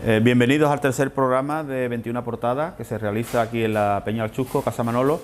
Bienvenidos al tercer programa de 21 Portadas que se realiza aquí en la Peña del Chusco, Casa Manolo.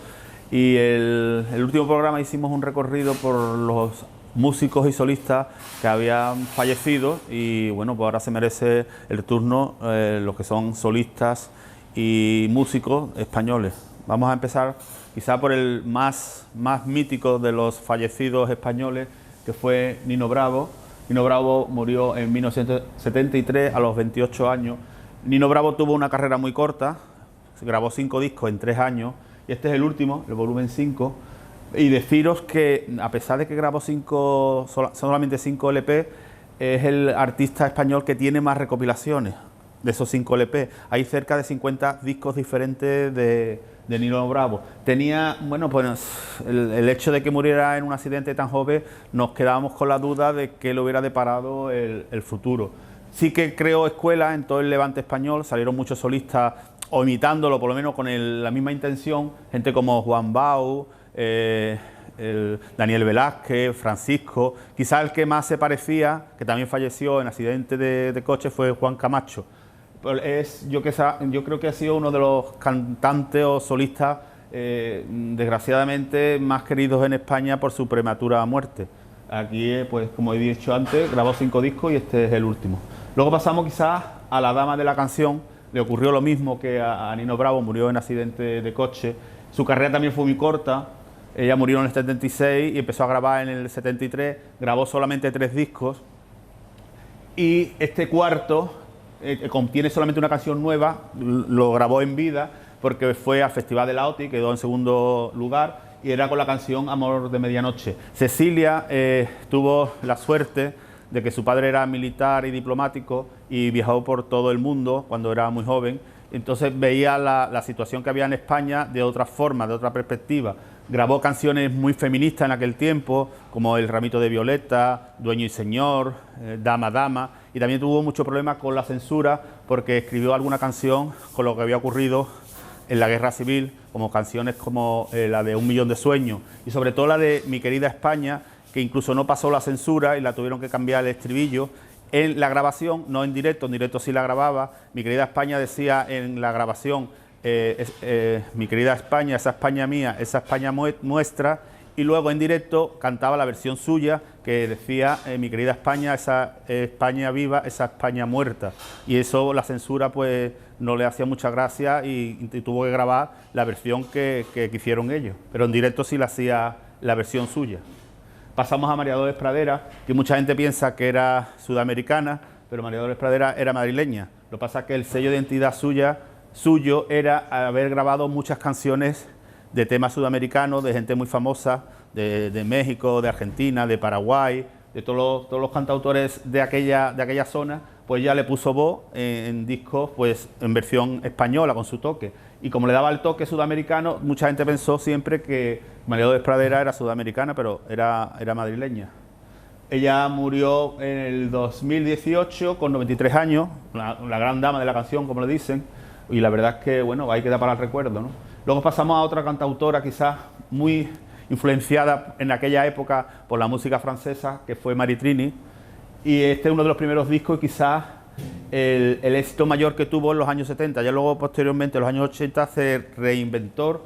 Y el último programa hicimos un recorrido por los músicos y solistas que habían fallecido y bueno, pues ahora se merece el turno los que son solistas y músicos españoles. Vamos a empezar quizá por el más mítico de los fallecidos españoles, que fue Nino Bravo. Nino Bravo murió en 1973 a los 28 años. Nino Bravo tuvo una carrera muy corta, grabó 5 discos en 3 años, y este es el último, el volumen 5. Y deciros que, a pesar de que grabó solamente 5 LP, es el artista español que tiene más recopilaciones de esos 5 LP. Hay cerca de 50 discos diferentes de Nino Bravo. Tenía, bueno, pues el hecho de que muriera en un accidente tan joven, nos quedábamos con la duda de que le hubiera deparado el futuro. Sí que creó escuela en todo el levante español, salieron muchos solistas o imitándolo, por lo menos con la misma intención, gente como Juan Bau, Daniel Velázquez, Francisco. Quizá el que más se parecía, que también falleció en accidente de coche, fue Juan Camacho. Yo creo que ha sido uno de los cantantes o solistas desgraciadamente más queridos en España por su prematura muerte. Aquí, pues como he dicho antes, grabó 5 discos y este es el último. Luego pasamos quizás a la dama de la canción. Le ocurrió lo mismo que a Nino Bravo, murió en accidente de coche. Su carrera también fue muy corta. Ella murió en el 76 y empezó a grabar en el 73. Grabó solamente 3 discos. Y este cuarto contiene solamente una canción nueva, lo grabó en vida porque fue al Festival de la OTI, quedó en segundo lugar y era con la canción Amor de Medianoche. Cecilia tuvo la suerte de que su padre era militar y diplomático y viajó por todo el mundo cuando era muy joven, entonces veía la situación que había en España de otra forma, de otra perspectiva. Grabó canciones muy feministas en aquel tiempo, como El ramito de violeta, Dueño y señor, Dama, dama, y también tuvo mucho problema con la censura porque escribió alguna canción con lo que había ocurrido en la guerra civil, como canciones como la de Un millón de sueños, y sobre todo la de Mi querida España, que incluso no pasó la censura y la tuvieron que cambiar el estribillo. En la grabación, no en directo sí la grababa. Mi querida España decía en la grabación, mi querida España, esa España mía, esa España nuestra, y luego en directo cantaba la versión suya que decía mi querida España, esa España viva, esa España muerta, y eso la censura pues no le hacía mucha gracia y tuvo que grabar la versión que hicieron ellos, pero en directo sí la hacía la versión suya. Pasamos a María Dolores Pradera, que mucha gente piensa que era sudamericana, pero María Dolores Pradera era madrileña. Lo que pasa es que el sello de identidad suyo era haber grabado muchas canciones de temas sudamericanos, de gente muy famosa, de México, de Argentina, de Paraguay, de todos los cantautores de aquella zona, pues ya le puso voz en discos pues en versión española con su toque. Y como le daba el toque sudamericano, mucha gente pensó siempre que María Dolores Pradera era sudamericana, pero era madrileña. Ella murió en el 2018 con 93 años, la gran dama de la canción, como le dicen, y la verdad es que, bueno, ahí queda para el recuerdo, ¿no? Luego pasamos a otra cantautora quizás muy influenciada en aquella época por la música francesa, que fue Marie Trini, y este es uno de los primeros discos y quizás el éxito mayor que tuvo en los años 70. Ya luego, posteriormente, en los años 80, se reinventó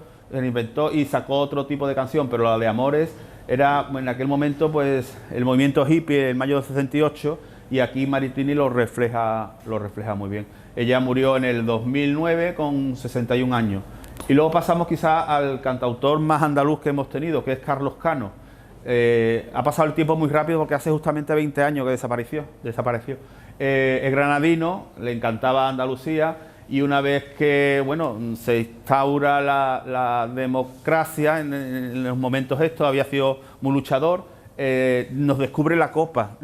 y sacó otro tipo de canción, pero la de Amores era, en aquel momento, pues el movimiento hippie, en mayo del 68, y aquí Marie Trini lo refleja muy bien. Ella murió en el 2009 con 61 años. Y luego pasamos quizás al cantautor más andaluz que hemos tenido, que es Carlos Cano. Ha pasado el tiempo muy rápido porque hace justamente 20 años que desapareció. Es granadino, le encantaba Andalucía, y una vez que, bueno, se instaura la democracia en los momentos estos, había sido muy luchador, nos descubre la copla,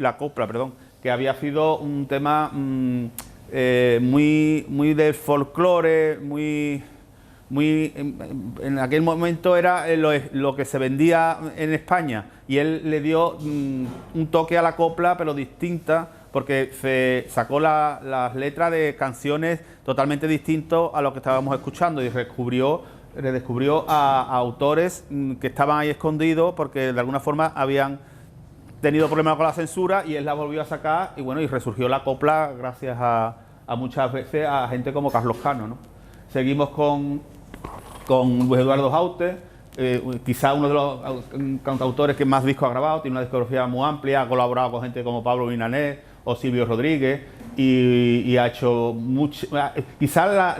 que había sido un tema muy del folclore, en aquel momento era lo que se vendía en España, y él le dio un toque a la copla, pero distinta, porque se sacó las letras de canciones totalmente distintas a lo que estábamos escuchando y redescubrió a autores que estaban ahí escondidos porque de alguna forma habían tenido problemas con la censura, y él la volvió a sacar y bueno, y resurgió la copla gracias a a muchas veces a gente como Carlos Cano, ¿no? Seguimos con Luis Eduardo Jaute, quizá uno de los cantautores que más discos ha grabado, tiene una discografía muy amplia, ha colaborado con gente como Pablo Vinanés o Silvio Rodríguez y ha hecho mucho. Quizás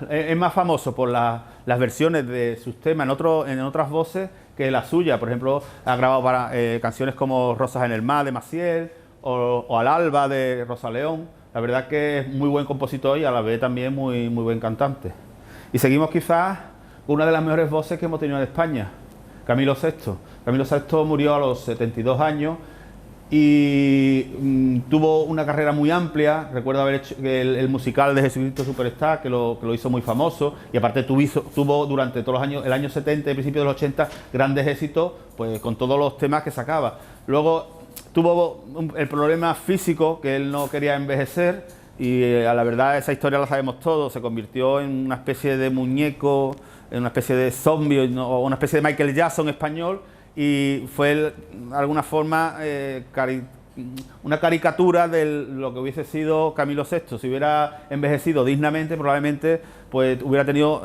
es más famoso por las versiones de sus temas en otras voces que la suya. Por ejemplo, ha grabado para canciones como Rosas en el Mar de Maciel o Al Alba de Rosa León. La verdad que es muy buen compositor y a la vez también muy buen cantante. Y seguimos quizás con una de las mejores voces que hemos tenido en España, Camilo VI. Camilo VI murió a los 72 años y tuvo una carrera muy amplia. Recuerdo haber hecho el musical de Jesucristo Superstar, que lo hizo muy famoso, y aparte tuvo durante todos los años, el año 70 y principios de los 80, grandes éxitos pues con todos los temas que sacaba. Luego tuvo el problema físico, que él no quería envejecer, y a la verdad esa historia la sabemos todos. Se convirtió en una especie de muñeco, en una especie de zombie o una especie de Michael Jackson español, y fue de alguna forma una caricatura de lo que hubiese sido Camilo VI. Si hubiera envejecido dignamente, probablemente pues hubiera tenido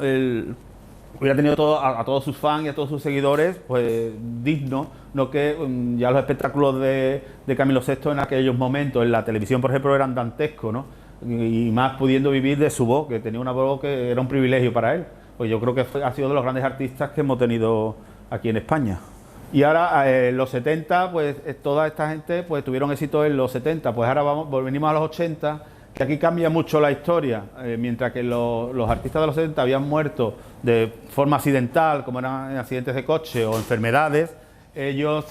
a todos sus fans y a todos sus seguidores pues digno, no que ya los espectáculos de Camilo VI en aquellos momentos en la televisión, por ejemplo, eran dantescos, ¿no? Y más pudiendo vivir de su voz, que tenía una voz que era un privilegio para él. Pues yo creo que ha sido de los grandes artistas que hemos tenido aquí en España. Y ahora en los 70, pues toda esta gente pues tuvieron éxito en los 70, pues ahora venimos a los 80, que aquí cambia mucho la historia. Mientras que los artistas de los 70 habían muerto de forma accidental, como eran en accidentes de coche o enfermedades, ellos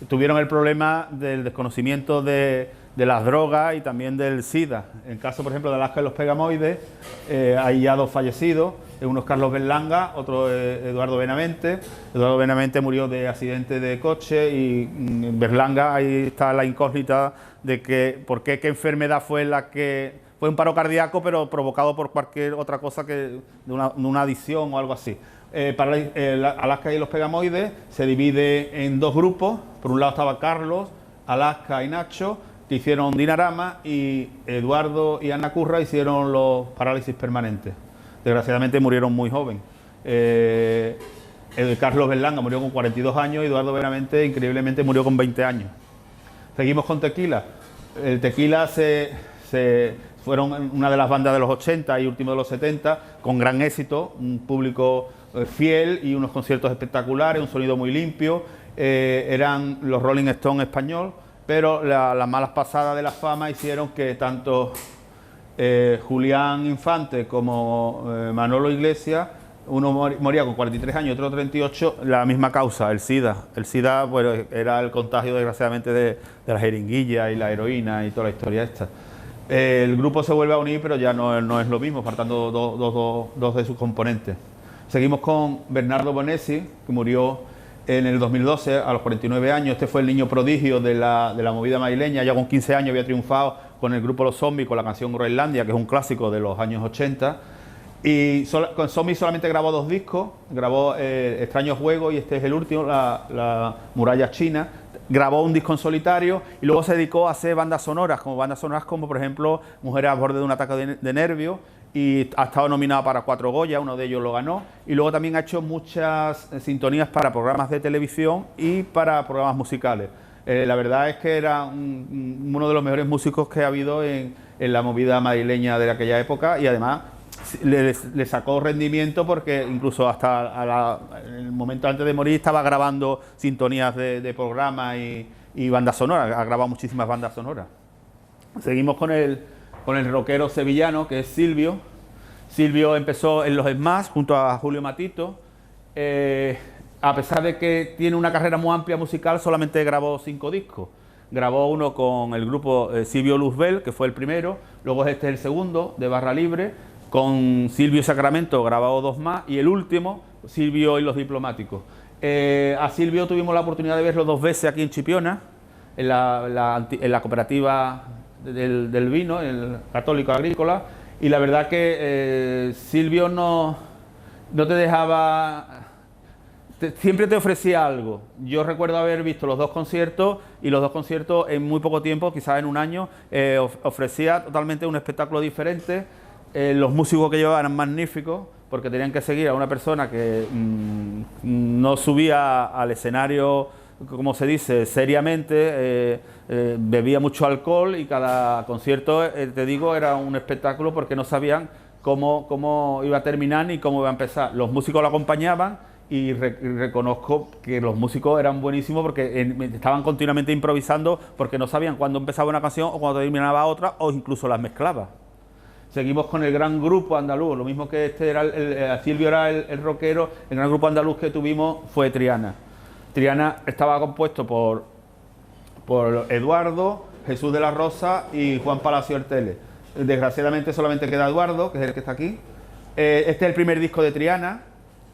tuvieron el problema del desconocimiento de las drogas y también del SIDA. En el caso, por ejemplo, de Alaska y los Pegamoides, hay ya dos fallecidos, uno es Carlos Berlanga, otro es Eduardo Benavente. Eduardo Benavente murió de accidente de coche y Berlanga, ahí está la incógnita de qué enfermedad fue la que... Fue un paro cardíaco, pero provocado por cualquier otra cosa que de una adicción o algo así. Para Alaska y los Pegamoides se divide en dos grupos. Por un lado estaba Carlos, Alaska y Nacho, que hicieron Dinarama, y Eduardo y Ana Curra hicieron los Parálisis Permanentes. Desgraciadamente murieron muy joven. Carlos Berlanga murió con 42 años y Eduardo Benavente increíblemente murió con 20 años. Seguimos con Tequila. El Tequila fueron una de las bandas de los 80 y último de los 70, con gran éxito, un público fiel y unos conciertos espectaculares, un sonido muy limpio. Eran los Rolling Stones español, pero las malas pasadas de la fama hicieron que tanto Julián Infante como Manolo Iglesias, uno moría con 43 años, otro 38, la misma causa, el SIDA. El SIDA, bueno, era el contagio desgraciadamente de la jeringuilla y la heroína y toda la historia esta. El grupo se vuelve a unir, pero ya no es lo mismo, faltando dos de sus componentes. Seguimos con Bernardo Bonesi, que murió en el 2012 a los 49 años. Este fue el niño prodigio de la movida madrileña. Ya con 15 años había triunfado con el grupo Los Zombies, con la canción Groenlandia, que es un clásico de los años 80. Y con Zombies solamente grabó dos discos, grabó Extraños Juegos y este es el último, la Muralla China. Grabó un disco en solitario y luego se dedicó a hacer bandas sonoras como por ejemplo Mujeres a borde de un ataque de nervios, y ha estado nominado para 4 Goya, uno de ellos lo ganó, y luego también ha hecho muchas sintonías para programas de televisión y para programas musicales. La verdad es que era uno de los mejores músicos que ha habido en la movida madrileña de aquella época, y además le sacó rendimiento porque incluso hasta el momento antes de morir estaba grabando sintonías de programas y bandas sonoras. Ha grabado muchísimas bandas sonoras. Seguimos con el rockero sevillano, que es Silvio. Silvio empezó en los Smash junto a Julio Matito. A pesar de que tiene una carrera muy amplia musical, solamente grabó 5 discos. Grabó uno con el grupo Silvio Luzbel, que fue el primero. Luego este es el segundo, de Barra Libre. Con Silvio Sacramento grabado 2 más, y el último, Silvio y los Diplomáticos. A Silvio tuvimos la oportunidad de verlo 2 veces aquí en Chipiona, en la cooperativa del vino, el Católico Agrícola, y la verdad que Silvio no te dejaba siempre te ofrecía algo. Yo recuerdo haber visto los dos conciertos y los dos conciertos en muy poco tiempo, quizás en un año, ofrecía totalmente un espectáculo diferente. Los músicos que llevaban eran magníficos porque tenían que seguir a una persona que no subía al escenario, como se dice, seriamente, bebía mucho alcohol y cada concierto, te digo, era un espectáculo porque no sabían cómo iba a terminar ni cómo iba a empezar. Los músicos lo acompañaban y reconozco que los músicos eran buenísimos porque estaban continuamente improvisando porque no sabían cuándo empezaba una canción o cuándo terminaba otra o incluso las mezclaba. Seguimos con el gran grupo andaluz, lo mismo que Silvio era el rockero, el gran grupo andaluz que tuvimos fue Triana. Triana estaba compuesto por Eduardo, Jesús de la Rosa y Juan Palacio Ertele. Desgraciadamente solamente queda Eduardo, que es el que está aquí. Este es el primer disco de Triana,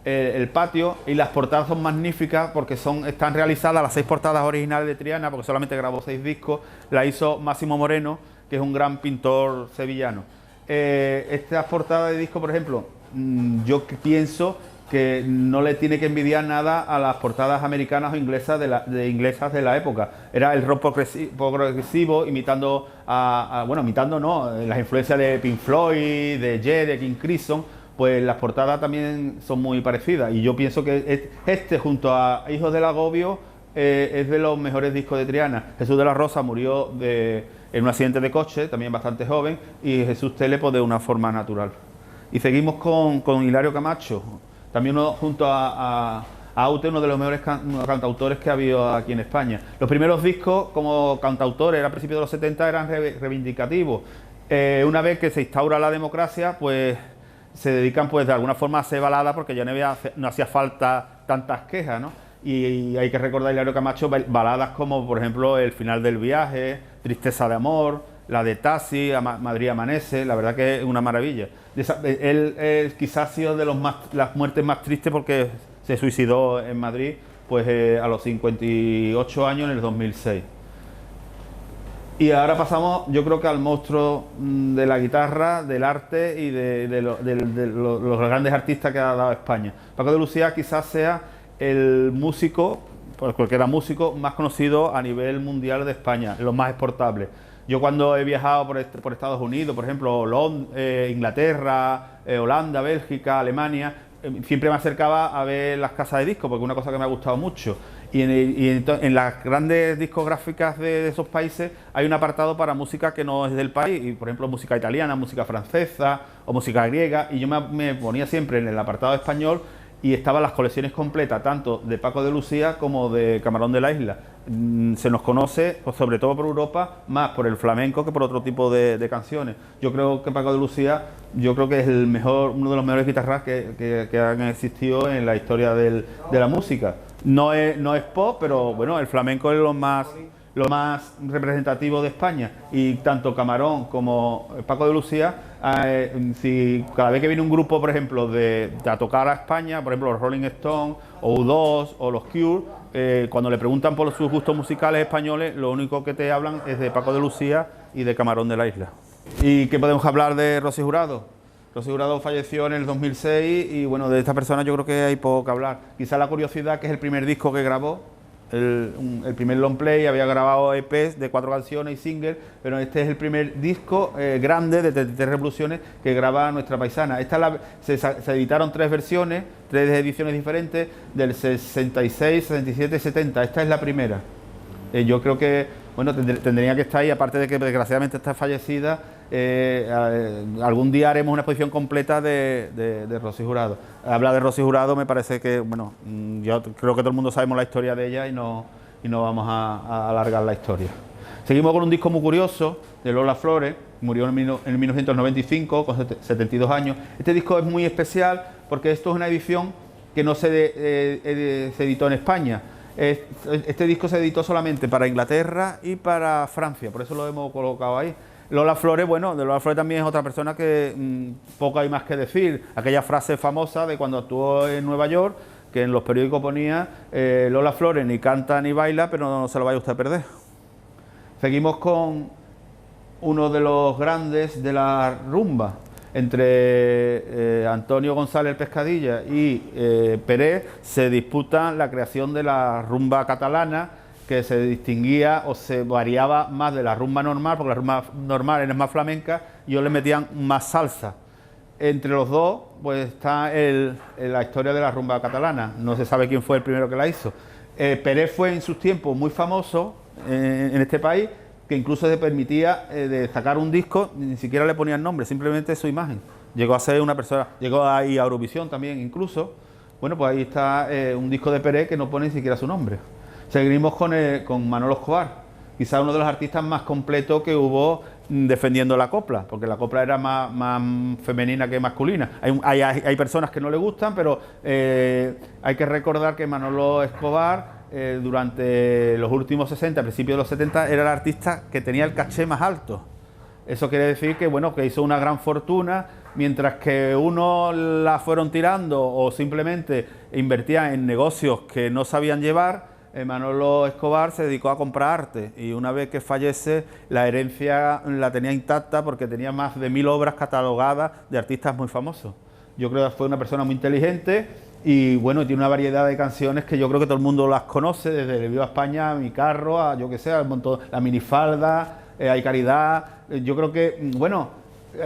El Patio, y las portadas son magníficas porque están realizadas las 6 portadas originales de Triana, porque solamente grabó 6 discos. La hizo Máximo Moreno, que es un gran pintor sevillano. Estas portadas de disco, por ejemplo, yo pienso que no le tiene que envidiar nada a las portadas americanas o inglesas inglesas de la época. Era el rock progresivo imitando imitando no, las influencias de Pink Floyd, de Jet, de King Crimson. Pues las portadas también son muy parecidas y yo pienso que junto a Hijos del Agobio es de los mejores discos de Triana. Jesús de la Rosa murió en un accidente de coche, también bastante joven, y Jesús Tele pues, de una forma natural. Y seguimos con Hilario Camacho, también junto a Aute, uno de los mejores cantautores que ha habido aquí en España. Los primeros discos como cantautores, a principios de los 70, eran reivindicativos. Una vez que se instaura la democracia, pues se dedican pues de alguna forma a hacer baladas porque ya no hacía falta tantas quejas, ¿no? Y hay que recordar a Hilario Camacho baladas como por ejemplo El final del viaje, Tristeza de amor, la de Tassi, Madrid amanece, la verdad que es una maravilla. Él quizás ha sido de las muertes más tristes porque se suicidó en Madrid pues a los 58 años en el 2006. Y ahora pasamos, yo creo que al monstruo de la guitarra, del arte y de los grandes artistas que ha dado España. Paco de Lucía quizás sea el músico, pues cualquiera músico, más conocido a nivel mundial de España, los más exportables. Yo cuando he viajado por Estados Unidos, por ejemplo, Inglaterra, Holanda, Bélgica, Alemania, siempre me acercaba a ver las casas de discos, porque es una cosa que me ha gustado mucho. Y en las grandes discográficas de esos países hay un apartado para música que no es del país, y por ejemplo música italiana, música francesa o música griega, y yo me ponía siempre en el apartado español y estaban las colecciones completas, tanto de Paco de Lucía como de Camarón de la Isla. Se nos conoce, pues, sobre todo por Europa, más por el flamenco que por otro tipo de canciones. Yo creo que Paco de Lucía, yo creo que es uno de los mejores guitarras que han existido en la historia de la música. No es pop, pero bueno, el flamenco es lo más representativo de España, y tanto Camarón como Paco de Lucía, si cada vez que viene un grupo, por ejemplo, a tocar a España, por ejemplo los Rolling Stones o U2 o los Cure, cuando le preguntan por sus gustos musicales españoles, lo único que te hablan es de Paco de Lucía y de Camarón de la Isla. ¿Y qué podemos hablar de Rosy Jurado? Rosy Jurado falleció en el 2006 y bueno, de esta persona yo creo que hay poco que hablar. Quizá la curiosidad que es el primer disco que grabó, el primer long play, había grabado EPs de 4 canciones y singles, pero este es el primer disco grande de 33 revoluciones que graba nuestra paisana. Se editaron 3 versiones, 3 ediciones diferentes, del 66, 67 y 70. Esta es la primera. Yo creo que bueno, tendría que estar ahí, aparte de que desgraciadamente está fallecida. Algún día haremos una exposición completa de Rosy Jurado. Hablar de Rosy Jurado me parece que, bueno, yo creo que todo el mundo sabemos la historia de ella y no vamos a alargar la historia. Seguimos con un disco muy curioso de Lola Flores, murió en 1995 con 72 años. Este disco es muy especial porque esto es una edición que no se editó en España. Este disco se editó solamente para Inglaterra y para Francia, por eso lo hemos colocado ahí. Lola Flores, bueno, de Lola Flores también es otra persona que poco hay más que decir. Aquella frase famosa de cuando actuó en Nueva York, que en los periódicos ponía Lola Flores ni canta ni baila, pero no se lo vaya usted a perder. Seguimos con uno de los grandes de la rumba. Entre Antonio González Pescadilla y Pérez se disputan la creación de la rumba catalana, que se distinguía o se variaba más de la rumba normal, porque la rumba normal es más flamenca y ellos le metían más salsa. Entre los dos pues está la historia de la rumba catalana. No se sabe quién fue el primero que la hizo. Pérez fue en sus tiempos muy famoso en este país, que incluso se permitía de sacar un disco, ni siquiera le ponían nombre, simplemente su imagen. Llegó a ser una persona, llegó ahí a Eurovisión también incluso. Bueno, pues ahí está un disco de Pérez que no pone ni siquiera su nombre. Seguimos con Manolo Escobar, quizás uno de los artistas más completos que hubo defendiendo la copla, porque la copla era más femenina que masculina. Hay personas que no le gustan, pero hay que recordar que Manolo Escobar durante los últimos 60, a principios de los 70, era el artista que tenía el caché más alto. Eso quiere decir que, bueno, que hizo una gran fortuna, mientras que unos la fueron tirando o simplemente invertían en negocios que no sabían llevar. Manolo Escobar se dedicó a comprar arte y una vez que fallece la herencia la tenía intacta porque tenía más de 1000 obras catalogadas de artistas muy famosos. Yo creo que fue una persona muy inteligente y bueno, tiene una variedad de canciones que yo creo que todo el mundo las conoce, desde El Viva España, Mi Carro, a yo que sé, La Minifalda, Hay Caridad. Yo creo que, bueno,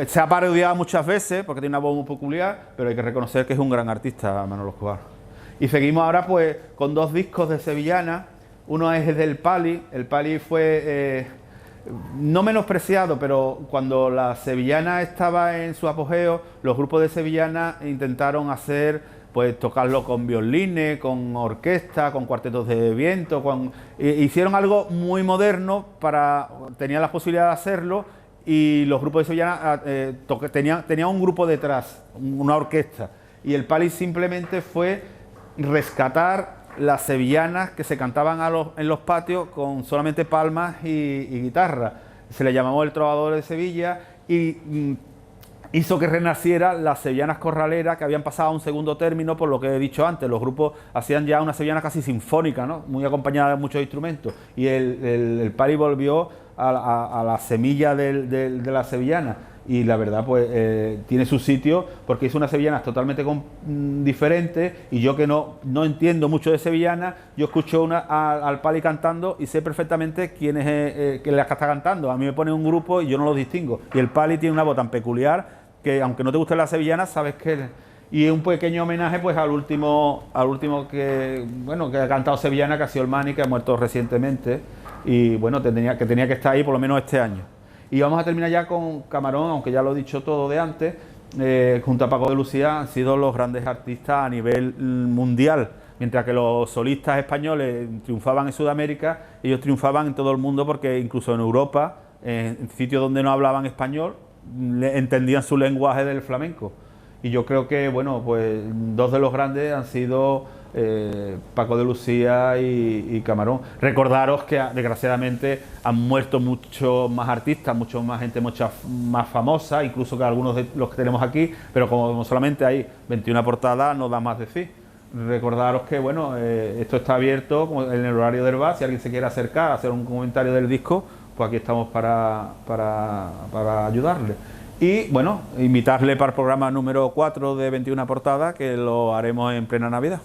se ha parodiado muchas veces porque tiene una voz muy peculiar, pero hay que reconocer que es un gran artista Manolo Escobar. Y seguimos ahora pues con 2 discos de sevillana. Uno es del Pali. El Pali fue no menospreciado, pero cuando la sevillana estaba en su apogeo, los grupos de sevillana intentaron pues tocarlo con violines, con orquesta, con cuartetos de viento, hicieron algo muy moderno, tenían la posibilidad de hacerlo, y los grupos de sevillana tenían un grupo detrás, una orquesta, y el Pali simplemente fue rescatar las sevillanas que se cantaban en los patios con solamente palmas y guitarra. Se le llamó El Trovador de Sevilla y hizo que renacieran las sevillanas corraleras, que habían pasado a un segundo término, por lo que he dicho antes. Los grupos hacían ya una sevillana casi sinfónica, ¿no? Muy acompañada de muchos instrumentos, y el Pali volvió a la semilla de la sevillana. Y la verdad pues tiene su sitio, porque hizo unas sevillanas totalmente diferentes, y yo que no entiendo mucho de sevillana, yo escucho al Pali cantando y sé perfectamente quién es que la está cantando. A mí me pone un grupo y yo no lo distingo, y el Pali tiene una voz tan peculiar que aunque no te guste la sevillana sabes que... Y un pequeño homenaje pues al último que ha cantado sevillana, que ha sido el Mani, que ha muerto recientemente, y bueno, que tenía que estar ahí por lo menos este año. Y vamos a terminar ya con Camarón, aunque ya lo he dicho todo de antes. Junto a Paco de Lucía han sido los grandes artistas a nivel mundial. Mientras que los solistas españoles triunfaban en Sudamérica, ellos triunfaban en todo el mundo, porque incluso en Europa, en sitios donde no hablaban español, entendían su lenguaje del flamenco. Y yo creo que, bueno, pues 2 de los grandes han sido Paco de Lucía y Camarón. Recordaros que desgraciadamente han muerto muchos más artistas, mucho más gente, mucha más famosa, incluso que algunos de los que tenemos aquí, pero como solamente hay 21 portadas, no da más decir. Recordaros que, bueno, esto está abierto en el horario del bar. Si alguien se quiere acercar a hacer un comentario del disco, pues aquí estamos para ayudarle. Y bueno, invitarle para el programa número 4 de 21 portadas, que lo haremos en plena Navidad.